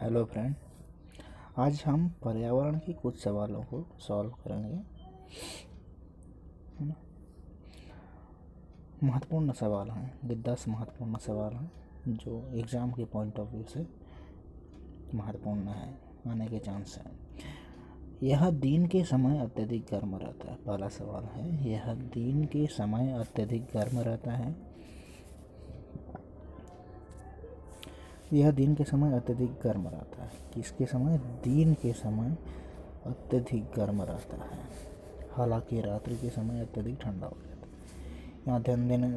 Hello friend. आज हम पर्यावरण की कुछ सवालों को सॉल्व करेंगे, है ना। महत्वपूर्ण सवाल हैं, ये 10 महत्वपूर्ण सवाल हैं जो एग्ज़ाम के पॉइंट ऑफ व्यू से महत्वपूर्ण है, आने के चांस हैं। यह दिन के समय अत्यधिक गर्म रहता है। पहला सवाल है, यह दिन के समय अत्यधिक गर्म रहता है। यह दिन के समय अत्यधिक गर्म रहता है। किसके समय? दिन के समय अत्यधिक गर्म रहता है, हालांकि रात्रि के समय अत्यधिक ठंडा हो जाता है। यहाँ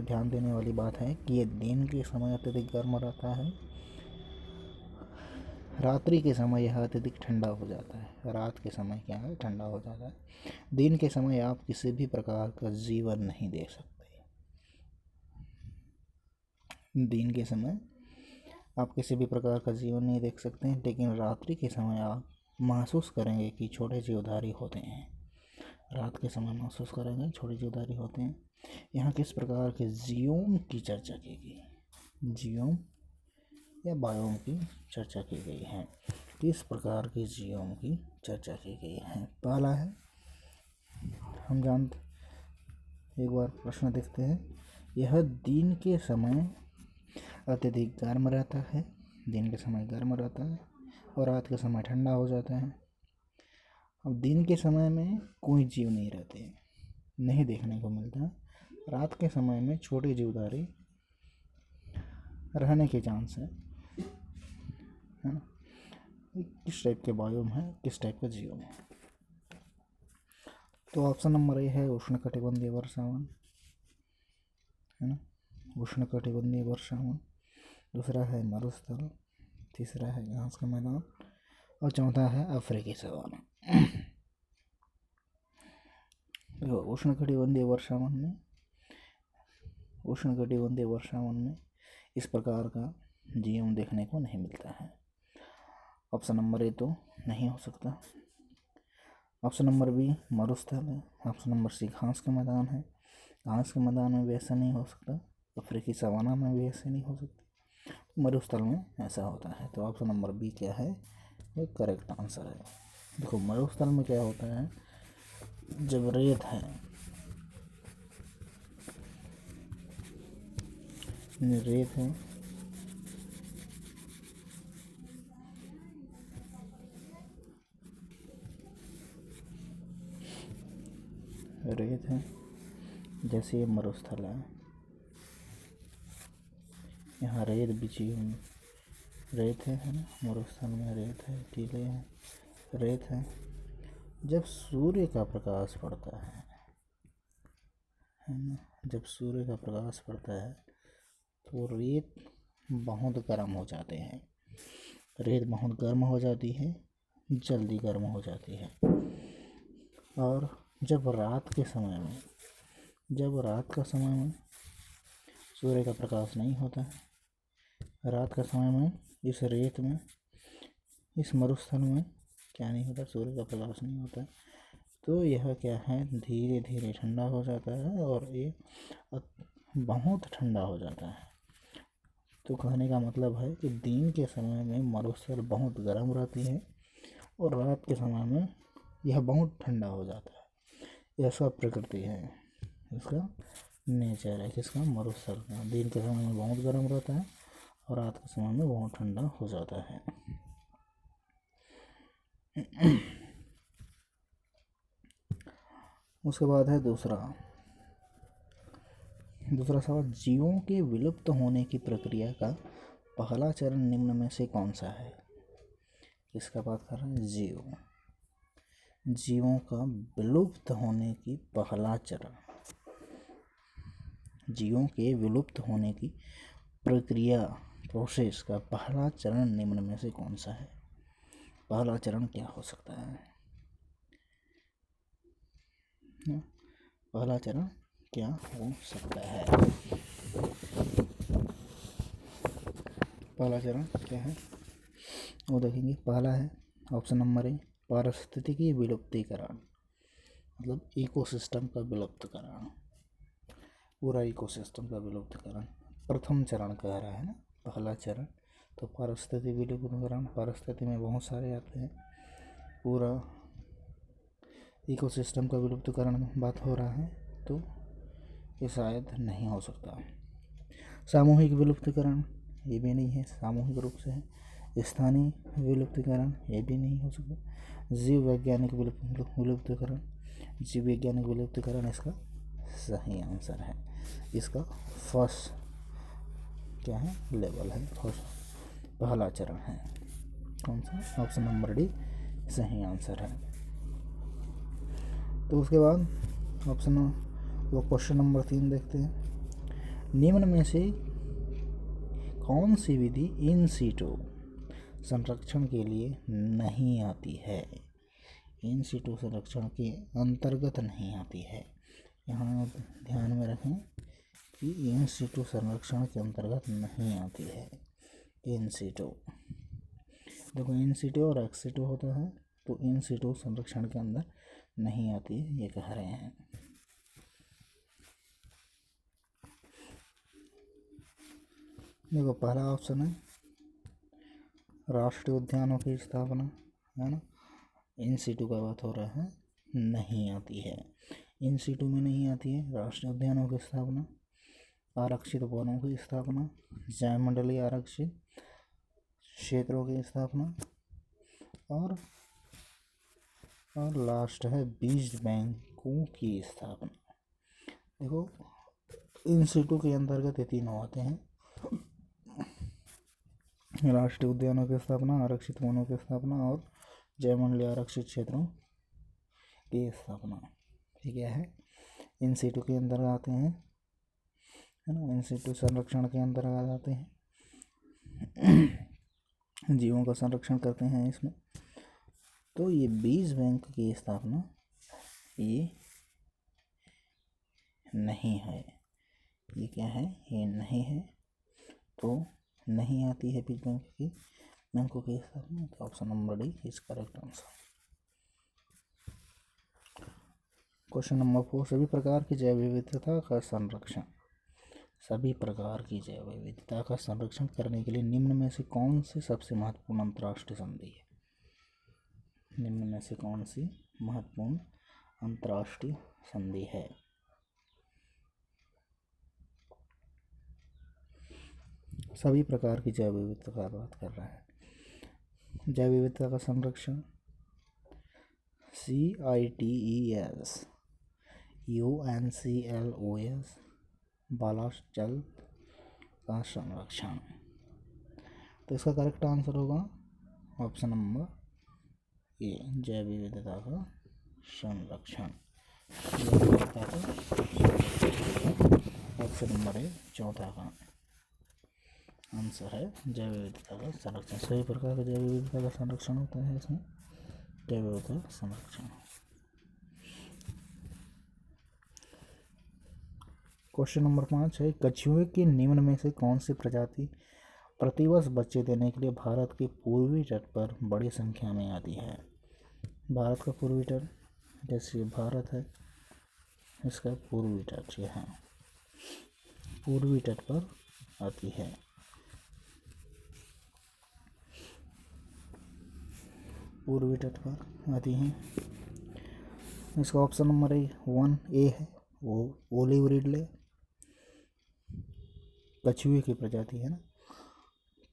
ध्यान देने वाली बात है कि ये दिन के समय अत्यधिक गर्म रहता है, रात्रि के समय यह अत्यधिक ठंडा हो जाता है। रात के समय क्या है? ठंडा हो जाता है। दिन के समय आप किसी भी प्रकार का जीवन नहीं देख सकते। दिन के समय आप किसी भी प्रकार का जीवन नहीं देख सकते हैं, लेकिन रात्रि के समय आप महसूस करेंगे कि छोटे जीवधारी होते हैं। रात के समय महसूस करेंगे छोटे जीवधारी होते हैं। यहाँ किस प्रकार के जीवों की चर्चा की गई? जीवों या बायोम की चर्चा की गई है। किस प्रकार के जीवों की चर्चा की गई है? पहला है, हम जानते, एक बार प्रश्न देखते हैं। यह दिन के समय अत्यधिक गर्म रहता है। दिन के समय गर्म रहता है और रात के समय ठंडा हो जाता है। अब दिन के समय में कोई जीव नहीं रहते, नहीं देखने को मिलता। रात के समय में छोटे जीवधारी रहने के चांस है ना। किस टाइप के बायोम है, किस टाइप का जीवम है? तो ऑप्शन नंबर ए है उष्णकटिबंधीय वर्षावन, है ना। उष्णकटिबंधीय वर्षावन। दूसरा है मरुस्थल। तीसरा है घास का मैदान और चौथा है अफ्रीकी सवाना। उष्णकटिबंधीय वर्षावन में इस प्रकार का जीव देखने को नहीं मिलता है। ऑप्शन नंबर ए तो नहीं हो सकता। ऑप्शन नंबर बी मरुस्थल है। ऑप्शन नंबर सी घास का मैदान है। घास के मैदान में भी ऐसा नहीं हो सकता। अफ्रीकी सवाना में भी ऐसे नहीं हो सकता। मरुस्थल में ऐसा होता है। तो ऑप्शन नंबर बी क्या है? ये करेक्ट आंसर है। देखो, मरुस्थल में क्या होता है, जब रेत है, रेत है, रेत है, जैसे ये मरुस्थल है, यहाँ रेत बिछी हुई, रेत है ना। मरुस्थल में रेत है, टीले हैं, रेत है। जब सूर्य का प्रकाश पड़ता है ना, जब सूर्य का प्रकाश पड़ता है तो रेत बहुत गर्म हो जाते हैं। रेत बहुत गर्म हो जाती है, जल्दी गर्म हो जाती है। और जब रात के समय में, जब रात का समय में सूर्य का प्रकाश नहीं होता है, रात का समय में इस रेत में, इस मरुस्थल में क्या नहीं होता? सूर्य का प्रकाश नहीं होता है। तो यह क्या है? धीरे धीरे ठंडा हो जाता है और ये बहुत ठंडा हो जाता है। तो कहने का मतलब है कि दिन के समय में मरुस्थल बहुत गर्म रहती है और रात के समय में यह बहुत ठंडा हो जाता है। यह सब प्रकृति है, इसका नेचर है। किसका? मरुस्थल का। दिन के समय में बहुत गर्म रहता है और रात के समय में बहुत ठंडा हो जाता है। उसके बाद है दूसरा सवाल, जीवों के विलुप्त होने की प्रक्रिया का पहला चरण निम्न में से कौन सा है? किसका बात कर रहे हैं? जीवों का विलुप्त होने की पहला चरण, जीवों के विलुप्त होने की प्रक्रिया, प्रोसेस का पहला चरण निम्न में से कौन सा है? पहला चरण क्या हो सकता है? पहला चरण क्या हो सकता है? पहला चरण क्या है वो देखेंगे। पहला है ऑप्शन नंबर ए पारिस्थितिकी विलुप्तीकरण, मतलब इकोसिस्टम का विलुप्तकरण, पूरा इकोसिस्टम का विलुप्तकरण। प्रथम चरण कह रहा है ना, पहला चरण। तो पारिस्थितिक विलुप्तीकरण, पारिस्थिति में बहुत सारे आते हैं। पूरा इकोसिस्टम का विलुप्तीकरण बात हो रहा है तो ये शायद नहीं हो सकता। सामूहिक विलुप्तीकरण ये भी नहीं है, सामूहिक रूप से है। स्थानीय विलुप्तीकरण ये भी नहीं हो सकता। जीव वैज्ञानिक विलुप्तीकरण, जीव वैज्ञानिक विलुप्तीकरण इसका सही आंसर है। इसका फर्स्ट क्या है, लेवल है, फर्स्ट पहला चरण है। कौन सा, ऑप्शन नंबर डी सही आंसर है। तो उसके बाद क्वेश्चन नंबर 3 देखते हैं। निम्न में से कौन सी विधि इन सीटू संरक्षण के लिए नहीं आती है? इन सीटू संरक्षण के अंतर्गत नहीं आती है। यहाँ ध्यान में रखें कि इन सीटू संरक्षण के अंतर्गत नहीं आती है। इन सीटू, देखो इन सीटू और एक्स सीटू होता है, तो इन सीटू संरक्षण के अंदर नहीं आती है, ये कह रहे हैं। देखो पहला ऑप्शन है राष्ट्रीय उद्यानों की स्थापना, है ना, इन सीटू का बात हो रहा है, नहीं आती है। इन सीटू में नहीं आती है राष्ट्रीय उद्यानों की स्थापना, आरक्षित वनों की स्थापना, जैवमंडलीय आरक्षित क्षेत्रों की स्थापना, और लास्ट है बीज बैंकों की स्थापना। देखो इन सीटू के अंतर्गत ये तीनों आते हैं, राष्ट्रीय उद्यानों की स्थापना, आरक्षित वनों की स्थापना और जैवमंडलीय आरक्षित क्षेत्रों की स्थापना। ठीक है, इन सीटू के अंतर्गत आते हैं, है ना, इन सीटू संरक्षण के अंतर्गत आते हैं, जीवों का संरक्षण करते हैं इसमें। तो ये बीज बैंक की स्थापना ये नहीं है, ये क्या है, ये नहीं है, तो नहीं आती है बीज बैंकों की स्थापना। तो option number D is correct answer. Question number 4, सभी प्रकार की जैव विविधता का संरक्षण, सभी प्रकार की जैव विविधता का संरक्षण करने के लिए निम्न में से कौन सी सबसे महत्वपूर्ण अंतर्राष्ट्रीय संधि है? निम्न में से कौन सी महत्वपूर्ण अंतर्राष्ट्रीय संधि है? सभी प्रकार की जैव विविधता का बात कर रहे हैं। जैव विविधता का संरक्षण CITES UNCLOS बालास्ट जल का संरक्षण। तो इसका करेक्ट आंसर होगा ऑप्शन नंबर ए, जैव विविधता का संरक्षण। ऑप्शन नंबर ए चौथा का आंसर है जैव विविधता का संरक्षण। सभी प्रकार के जैव विविधता का संरक्षण होता है इसमें, जैव विविधता का संरक्षण। क्वेश्चन नंबर 5 है, कछुए की निम्न में से कौन सी प्रजाति प्रतिवर्ष बच्चे देने के लिए भारत के पूर्वी तट पर बड़ी संख्या में आती है? भारत का पूर्वी तट, जैसे भारत है इसका पूर्वी तट यहाँ पूर्वी तट पर आती है। पूर्वी तट पर आती हैं। इसका ऑप्शन नंबर 1A है, वो ओलिव रिडले, कछुए की प्रजाति है ना,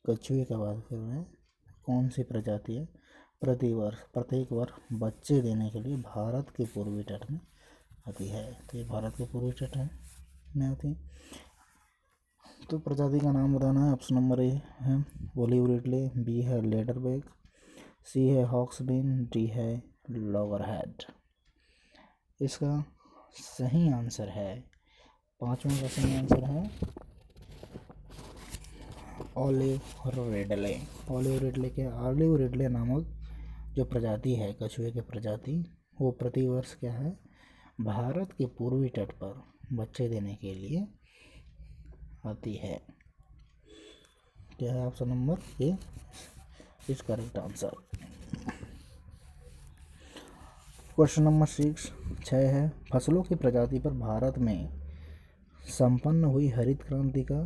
कछुए का बात कर रहे हैं, कौन सी प्रजाति है प्रत्येक वर्ष बच्चे देने के लिए भारत के पूर्वी तट में आती है। तो ये भारत के पूर्वी तट में आती है। तो प्रजाति का नाम बताना है। ऑप्शन नंबर ए है ओलिव रिडले, बी है लेडरबैक, सी है हॉक्सबीन, डी है लॉगरहेड। इसका सही आंसर है, पांचवा का सही आंसर है ओलिव रिडले। ओलिव रिडले नामक जो प्रजाति है कछुए की प्रजाति, वो प्रतिवर्ष क्या है भारत के पूर्वी तट पर बच्चे देने के लिए आती है। क्या है option number A is correct answer. Question number 6 है, फसलों की प्रजाति पर भारत में संपन्न हुई हरित क्रांति का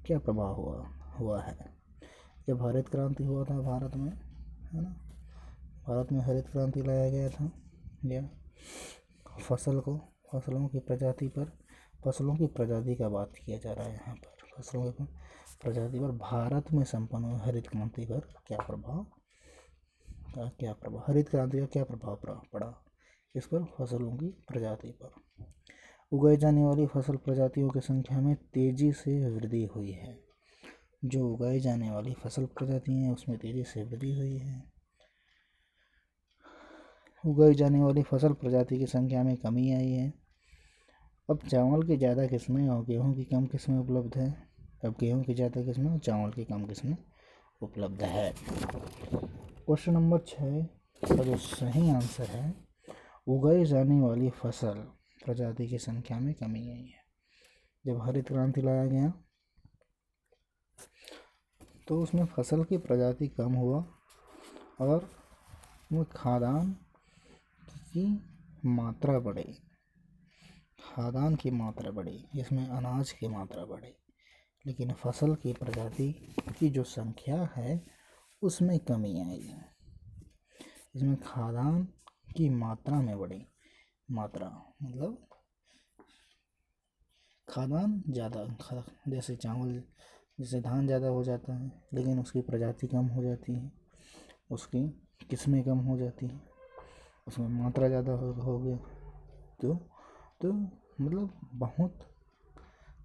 क्या प्रभाव हुआ है? जब हरित क्रांति हुआ था भारत में, है ना, भारत में हरित क्रांति लाया गया था, या फसलों की प्रजाति का बात किया जा रहा है यहाँ पर। फसलों की प्रजाति पर भारत में संपन्न हुई हरित क्रांति पर क्या प्रभाव हरित क्रांति का क्या प्रभाव पड़ा इस पर? फसलों की प्रजाति पर। उगाई जाने वाली फसल प्रजातियों की संख्या में तेजी से वृद्धि हुई है। जो उगाई जाने वाली फसल प्रजातियां हैं उसमें तेजी से वृद्धि हुई है। उगाई जाने वाली फसल प्रजाति की संख्या में कमी आई है। अब चावल की ज़्यादा किस्में और गेहूं की कम किस्में उपलब्ध है। अब गेहूं की ज़्यादा किस्में और चावल की कम किस्में उपलब्ध है। क्वेश्चन नंबर 6 का जो सही आंसर है, उगाई जाने वाली फसल प्रजाति की संख्या में कमी आई है। जब हरित क्रांति लाया गया तो उसमें फसल की प्रजाति कम हुआ और वो खाद्यान्न की मात्रा बढ़ी, इसमें अनाज की मात्रा बढ़ी, लेकिन फसल की प्रजाति की जो संख्या है उसमें कमी आई है। इसमें खाद्यान्न की मात्रा में बढ़ी, मतलब खाद्यान्न ज़्यादा, जैसे चावल, जैसे धान ज़्यादा हो जाता है लेकिन उसकी प्रजाति कम हो जाती है, उसकी किस्में कम हो जाती हैं, उसमें मात्रा ज़्यादा हो गया तो मतलब बहुत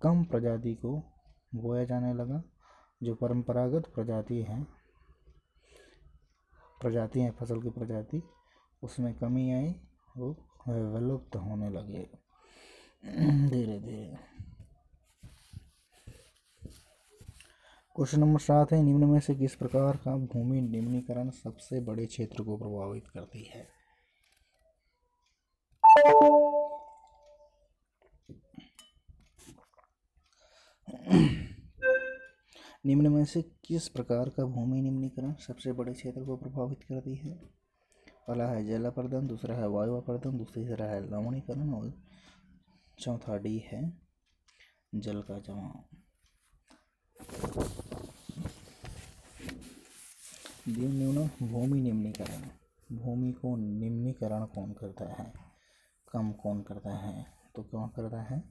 कम प्रजाति को बोया जाने लगा। जो परंपरागत प्रजाति हैं फसल की प्रजाति, उसमें कमी आई, वो विलुप्त होने लगे धीरे धीरे। क्वेश्चन नंबर 7 है, निम्न में से किस प्रकार का भूमि निम्नीकरण सबसे बड़े क्षेत्र को प्रभावित करती है? निम्न में से किस प्रकार का भूमि निम्नीकरण सबसे बड़े क्षेत्र को प्रभावित करती है? पहला है जल अपरदन, दूसरा है वायु अपरदन, तीसरा है लवणीकरण और चौथा डी है जल का जमाव। भूमि निम्नीकरण, भूमि को निम्नीकरण कौन करता है, कम कौन करता है? तो कौन करता है?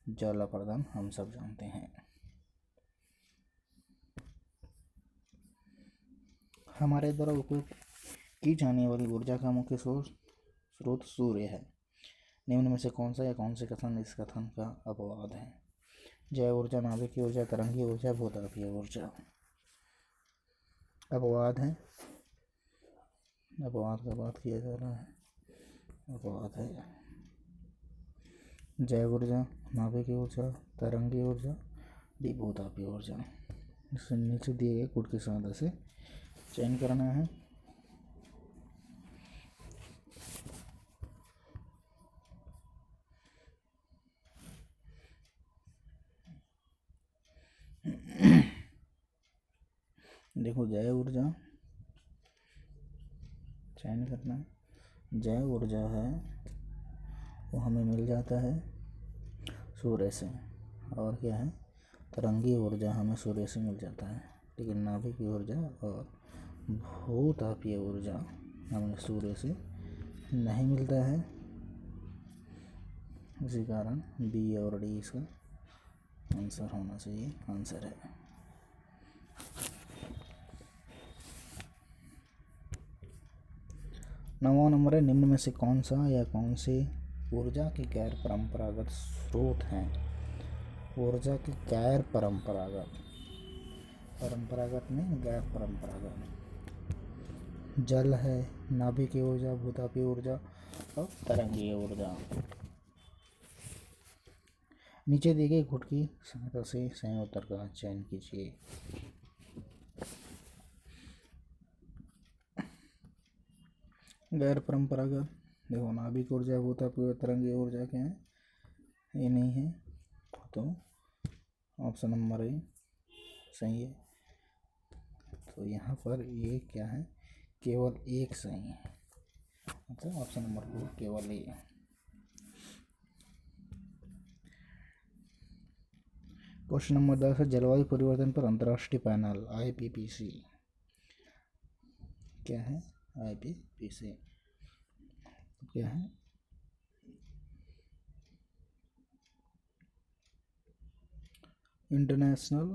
जल अपरदन, हम सब जानते हैं। हमारे द्वारा उपयोग की जाने वाली ऊर्जा का मुख्य स्रोत सूर्य है। निम्न में से कौन सा या कौन से कथन इस कथन का अपवाद है? जैव ऊर्जा, नाभिकीय ऊर्जा, तरंगीय ऊर्जा, भूतापीय ऊर्जा। अपवाद है, अपवाद का बात किया जा रहा है। अपवाद है जैव ऊर्जा, नाभिकीय ऊर्जा, तरंगीय ऊर्जा, भूतापीय ऊर्जा। इससे नीचे दिए गए कोड की सहायता से चयन करना है। देखो, जैव ऊर्जा चयन करना है। जैव ऊर्जा है वो हमें मिल जाता है सूर्य से, और क्या है? तरंगीय ऊर्जा हमें सूर्य से मिल जाता है, लेकिन नाभिकीय ऊर्जा और भूतापीय ऊर्जा हमें सूर्य से नहीं मिलता है। इसी कारण बी और डी इसका आंसर होना चाहिए, आंसर है। नवा नंबर है, निम्न में से कौन सा या कौन से ऊर्जा के गैर परंपरागत स्रोत हैं? ऊर्जा के गैर परंपरागत में गैर परंपरागत जल है, नाभिकीय ऊर्जा, भूतापीय ऊर्जा और तरंगीय ऊर्जा। नीचे दी गई गुट की सहायता से सही उत्तर का चयन कीजिए। गैर परंपरागत, देखो नाभिक ऊर्जा, भूतापीय, तरंगीय ऊर्जा क्या है? ये नहीं है, तो ऑप्शन नंबर ए सही है। तो यहाँ पर ये क्या है? केवल एक सही है, मतलब ऑप्शन नंबर 2 केवल ए। क्वेश्चन नंबर 10 है जलवायु परिवर्तन पर अंतर्राष्ट्रीय पैनल IPCC क्या है? IPCC क्या है? इंटरनेशनल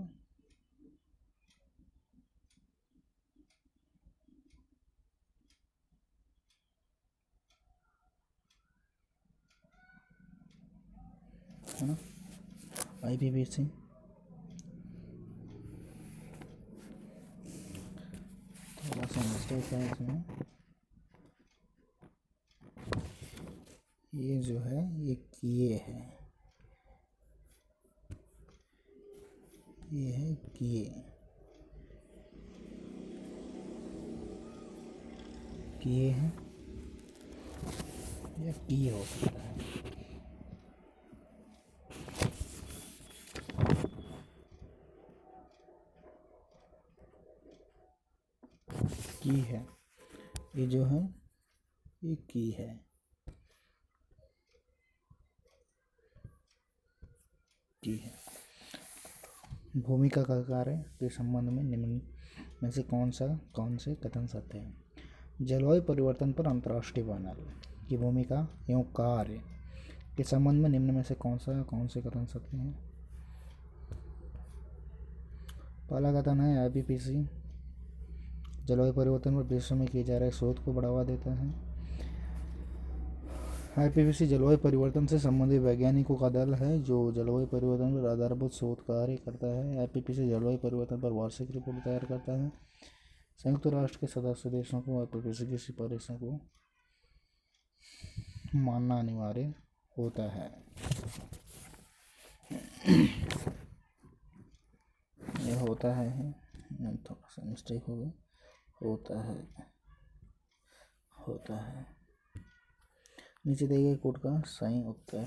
है ना IPCC। थोड़ा सा मिस्टेक है इसमें, ये जो है ये है किए है या किए हो सकता है। की है, ये जो है ये की है। की है भूमिका का कार्य के संबंध में निम्न में से कौन से कथन सत्य है? जलवायु परिवर्तन पर अंतर्राष्ट्रीय पैनल की भूमिका एवं कार्य के संबंध में निम्न में से कौन से कथन सत्य हैं? पहला कथन है IPCC जलवायु परिवर्तन पर विश्व में किए जा रहे शोध को बढ़ावा देता है। IPCC जलवायु परिवर्तन से संबंधित वैज्ञानिकों का दल है जो जलवायु परिवर्तन पर आधारभूत शोध कार्य करता है। IPCC जलवायु परिवर्तन पर वार्षिक रिपोर्ट तैयार करता है। संयुक्त राष्ट्र के सदस्य देशों को IPCC की सिफारिशों को मानना अनिवार्य होता है। ये होता है थोड़ा सा मिस्टेक हो गया, होता है। नीचे दिए गए कोड का सही उत्तर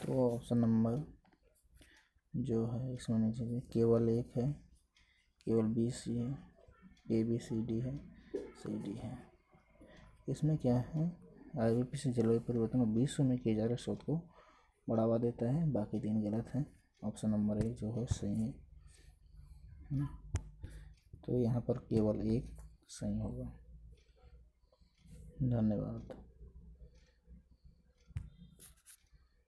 तो ऑप्शन नंबर जो है इसमें नीचे केवल एक है, केवल BC है, ABCD है, CD है। इसमें क्या है? IPCC जलवायु परिवर्तन और विश्व में किए जा रहे शोध को बढ़ावा देता है। बाकी 3 गलत हैं। ऑप्शन नंबर 1 जो है सही है ना? तो यहाँ पर केवल 1 सही होगा। धन्यवाद।